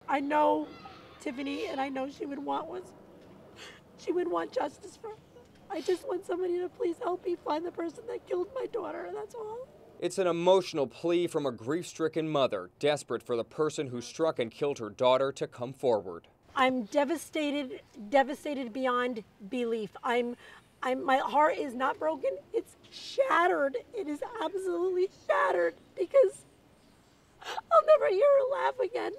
I know Tiffany, and I know she would want justice for her. I just want somebody to please help me find the person that killed my daughter, that's all. It's an emotional plea from a grief-stricken mother, desperate for the person who struck and killed her daughter to come forward. I'm devastated beyond belief. My heart is not broken, it's shattered. It is absolutely shattered because I'll never hear her laugh again.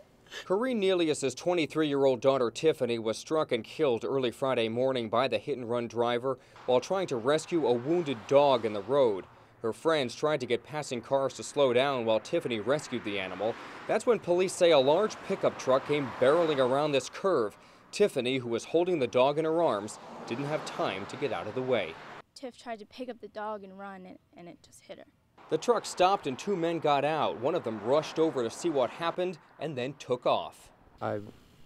Corrine Nelius' 23-year-old daughter Tiffany was struck and killed early Friday morning by the hit-and-run driver while trying to rescue a wounded dog in the road. Her friends tried to get passing cars to slow down while Tiffany rescued the animal. That's when police say a large pickup truck came barreling around this curve. Tiffany, who was holding the dog in her arms, didn't have time to get out of the way. Tiff tried to pick up the dog and run, and it just hit her. The truck stopped and two men got out. One of them rushed over to see what happened and then took off. I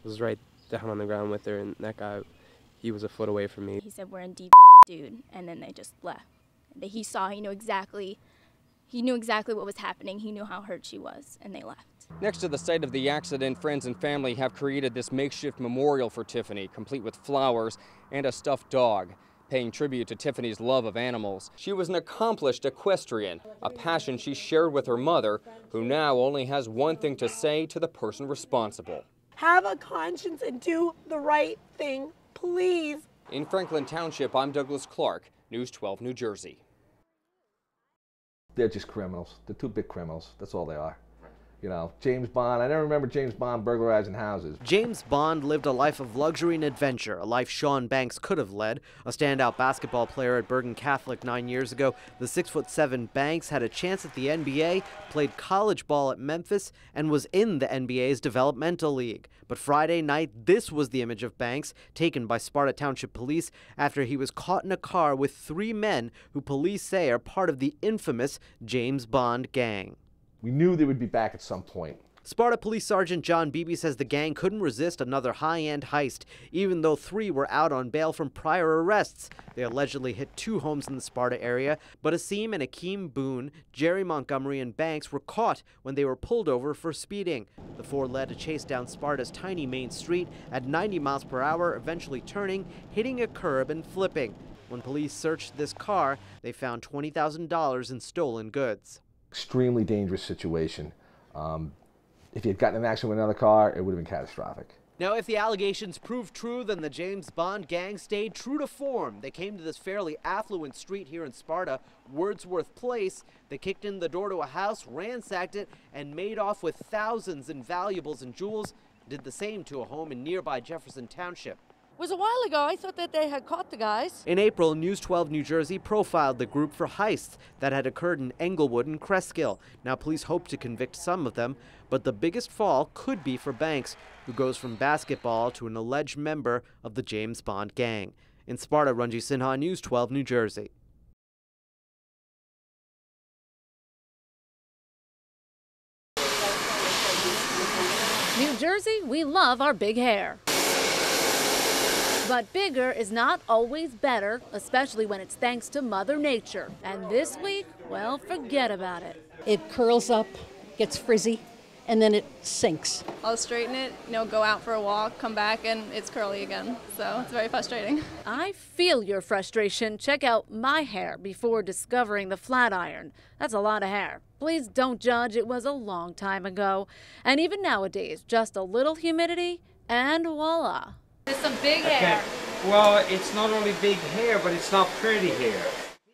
was right down on the ground with her, and that guy, he was a foot away from me. He said, "We're in deep, dude," and then they just left. He knew exactly what was happening. He knew how hurt she was, and they left. Next to the site of the accident, friends and family have created this makeshift memorial for Tiffany, complete with flowers and a stuffed dog, paying tribute to Tiffany's love of animals. She was an accomplished equestrian, a passion she shared with her mother, who now only has one thing to say to the person responsible. Have a conscience and do the right thing, please. In Franklin Township, I'm Douglas Clark, News 12 New Jersey. They're just criminals. They're two big criminals. That's all they are. You know, James Bond, I never remember James Bond burglarizing houses. James Bond lived a life of luxury and adventure, a life Sean Banks could have led. A standout basketball player at Bergen Catholic 9 years ago, the 6'7" Banks had a chance at the NBA, played college ball at Memphis, and was in the NBA's developmental league. But Friday night, this was the image of Banks, taken by Sparta Township Police after he was caught in a car with 3 men who police say are part of the infamous James Bond gang. We knew they would be back at some point. Sparta Police Sergeant John Beebe says the gang couldn't resist another high-end heist, even though 3 were out on bail from prior arrests. They allegedly hit 2 homes in the Sparta area, but Asim and Akeem Boone, Jerry Montgomery, and Banks were caught when they were pulled over for speeding. The 4 led a chase down Sparta's tiny main street at 90 miles per hour, eventually turning, hitting a curb, and flipping. When police searched this car, they found $20,000 in stolen goods. Extremely dangerous situation. If he had gotten in an accident with another car, it would have been catastrophic. Now, if the allegations prove true, then the James Bond gang stayed true to form. They came to this fairly affluent street here in Sparta, Wordsworth Place. They kicked in the door to a house, ransacked it, and made off with thousands in valuables and jewels. Did the same to a home in nearby Jefferson Township. It was a while ago. I thought that they had caught the guys. In April, News 12 New Jersey profiled the group for heists that had occurred in Englewood and Cresskill. Now, police hope to convict some of them, but the biggest fall could be for Banks, who goes from basketball to an alleged member of the James Bond gang. In Sparta, Ranji Sinha, News 12 New Jersey. New Jersey, we love our big hair. But bigger is not always better, especially when it's thanks to Mother Nature. And this week, well, forget about it. It curls up, gets frizzy, and then it sinks. I'll straighten it, go out for a walk, come back, and it's curly again. So it's very frustrating. I feel your frustration. Check out my hair before discovering the flat iron. That's a lot of hair. Please don't judge. It was a long time ago. And even nowadays, just a little humidity, and voila. There's some big hair. Well, it's not only big hair, but it's not pretty hair.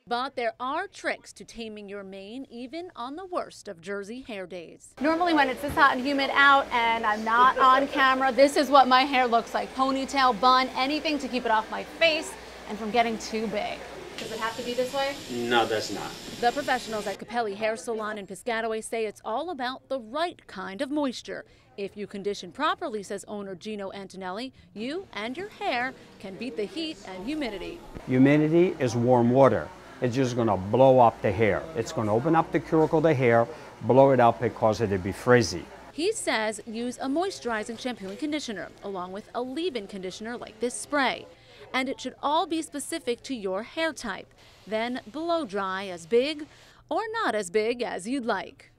But there are tricks to taming your mane, even on the worst of Jersey hair days. Normally when it's this hot and humid out and I'm not on camera, this is what my hair looks like. Ponytail, bun, anything to keep it off my face and from getting too big. Does it have to be this way? No, that's not. The professionals at Capelli Hair Salon in Piscataway say it's all about the right kind of moisture. If you condition properly, says owner Gino Antonelli, you and your hair can beat the heat and humidity. Humidity is warm water. It's just going to blow up the hair. It's going to open up the cuticle of the hair, blow it up and cause it to be frizzy. He says use a moisturizing shampoo and conditioner, along with a leave-in conditioner like this spray. And it should all be specific to your hair type. Then blow dry as big or not as big as you'd like.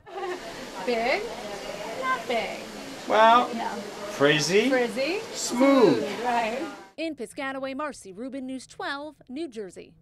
Big? Not big. Well, Frizzy, smooth. Right. In Piscataway, Marcy Rubin, News 12, New Jersey.